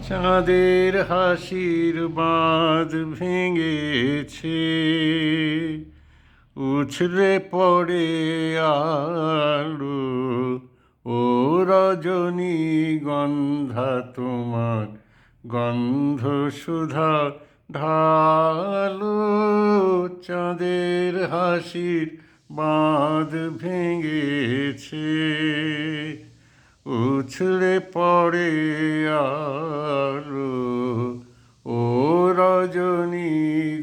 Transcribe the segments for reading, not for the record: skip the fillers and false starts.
চাঁদের হাসির বাঁধ ভেঙেছে, উছলে পড়ে আলো। ও রজনীগন্ধা তোমার গন্ধ সুধা ঢালো। চাঁদের হাসির বাঁধ ভেঙেছে, উছলে পড়ে আলো। ও রজনীগন্ধা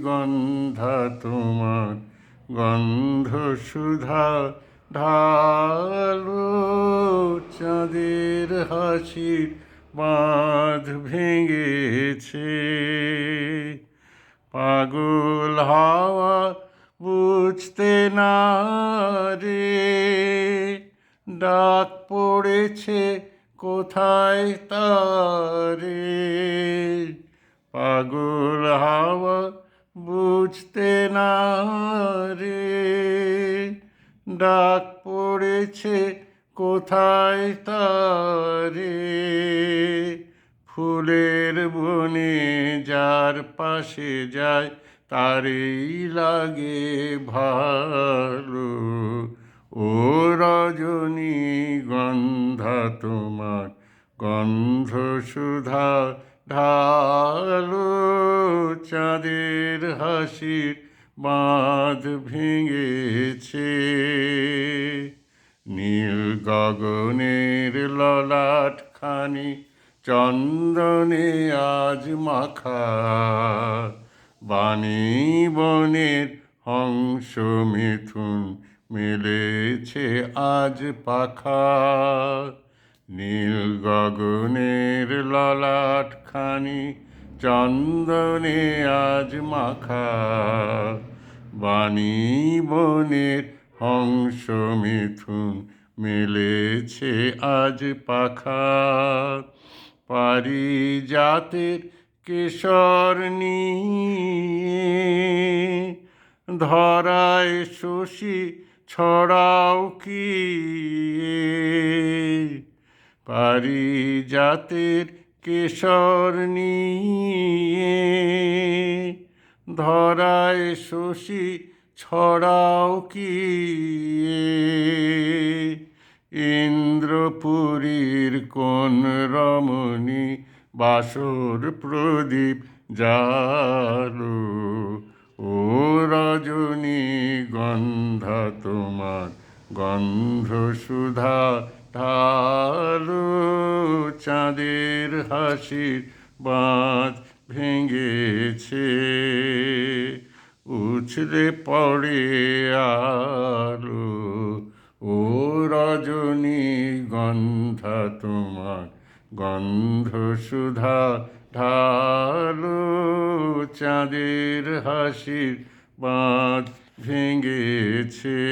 তোমার গন্ধ সুধা ঢালো। চাঁদের হাসির বাঁধ ভেঙেছে, পাগল হাওয়া বুঝতে না রে, ডাক পড়েছে কোথায় তারে। পাগল হাওয়া বুঝতে না রে, ডাক পড়েছে কোথায় তারে। ফুলের বনে যার পাশে যায় তারেই লাগে ভালো। ও রজনীগন্ধা তোমার গন্ধ সুধা ঢালো। চাঁদের হাসির বাঁধ ভেঙেছে, নীল গগনের ললাট খানি চন্দনে আজ মাখা। বাণী বনের হংস মিথুন মেলেছে আজ পাখা। নীল গগনের ললাট খানি চন্দনে আজ মাখা। বাণী বনের হংস মিথুন মেলেছে আজ পাখা। পারিজাতের কেশর নিয়ে ধরায় শশী ছড়াও কি। পারিজাতের কেশর নিয়ে ধরায় শশী ছড়াও কি। ইন্দ্রপুরীর কোন রমণী বাসর প্রদীপ জালো। ও রজনীগন্ধা তোমার গন্ধ সুধা ঢালো। চাঁদের হাসির বাঁধ ভেঙেছে, উছলে পড়ে আলো। ও রজনীগন্ধা তোমার গন্ধ সুধা ঢালো। চাঁদের হাসির বাঁধ ভেঙেছে।